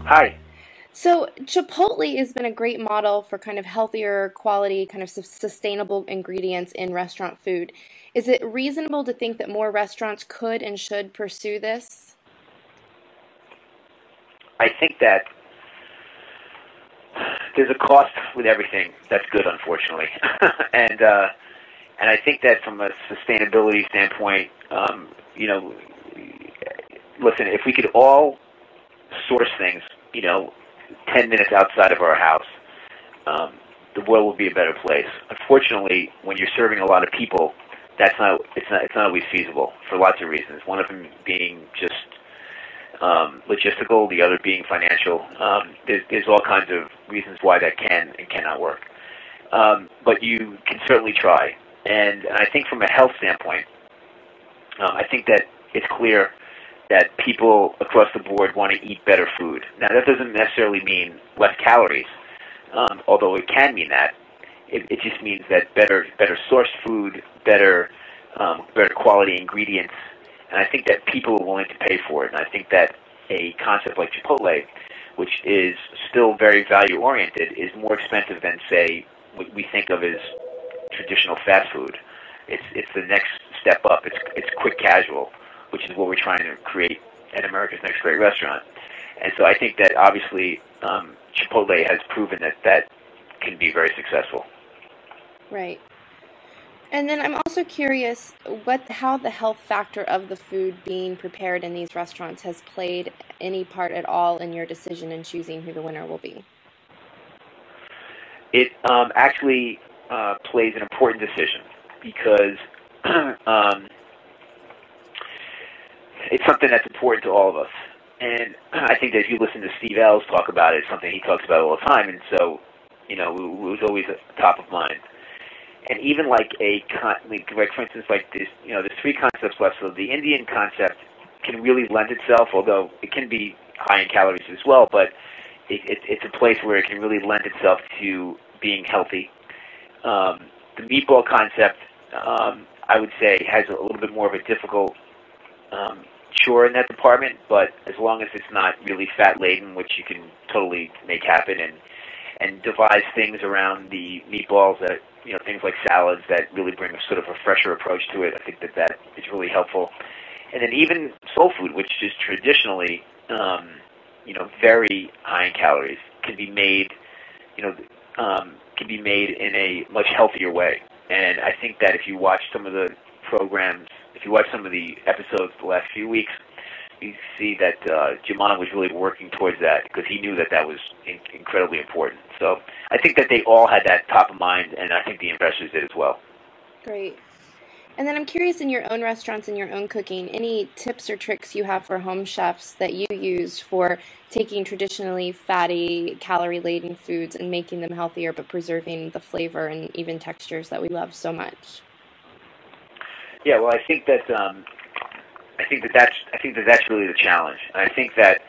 Hi. So Chipotle has been a great model for kind of healthier quality, kind of sustainable ingredients in restaurant food. Is it reasonable to think that more restaurants could and should pursue this? I think that there's a cost with everything that's good, unfortunately, and uh, and I think that from a sustainability standpoint, you know, listen, if we could all source things, you know, 10 minutes outside of our house, the world would be a better place. Unfortunately, when you're serving a lot of people, it's not always feasible for lots of reasons. One of them being just logistical, the other being financial. There's all kinds of reasons why that can and cannot work. But you can certainly try. And I think from a health standpoint, I think that it's clear that people across the board want to eat better food. Now, that doesn't necessarily mean less calories, although it can mean that. It just means that better sourced food, better quality ingredients, and I think that people are willing to pay for it. And I think that a concept like Chipotle, which is still very value oriented, is more expensive than, say, what we think of as traditional fast food. It's the next step up. It's quick casual, which is what we're trying to create at America's Next Great Restaurant. And so I think that obviously Chipotle has proven that that can be very successful. Right. And then I'm also curious how the health factor of the food being prepared in these restaurants has played any part at all in your decision in choosing who the winner will be. It actually plays an important decision because um, it's something that's important to all of us. And I think that if you listen to Steve Ells talk about it, it's something he talks about all the time. And so, it was always top of mind. And even like for instance, like this, there's three concepts left. So the Indian concept can really lend itself, although it can be high in calories as well. But it's a place where it can really lend itself to being healthy. The meatball concept, I would say, has a little bit more of a difficult chore in that department. But as long as it's not really fat laden, which you can totally make happen, and devise things around the meatballs that, things like salads that really bring a sort of a fresher approach to it. I think that that is really helpful. And then even soul food, which is traditionally, very high in calories, can be made, in a much healthier way. And I think that if you watch some of the programs, if you watch some of the episodes the last few weeks, you see that Jaman was really working towards that because he knew that that was incredibly important. So I think that they all had that top of mind, and I think the investors did as well. Great. And then I'm curious in your own restaurants and your own cooking, any tips or tricks you have for home chefs that you use for taking traditionally fatty, calorie-laden foods and making them healthier but preserving the flavor and even textures that we love so much? Yeah, well, I think that that's really the challenge. And I think that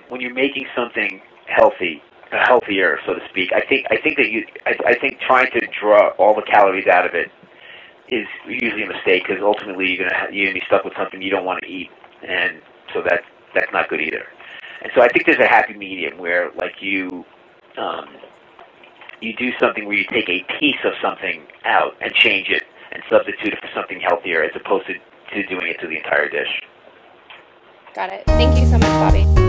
when you're making something healthy, healthier, so to speak, I think trying to draw all the calories out of it is usually a mistake because ultimately you're gonna be stuck with something you don't want to eat, and so that's not good either. And so I think there's a happy medium where like you do something where you take a piece of something out and change it and substitute it for something healthier as opposed to doing it to the entire dish. Got it. Thank you so much, Bobby.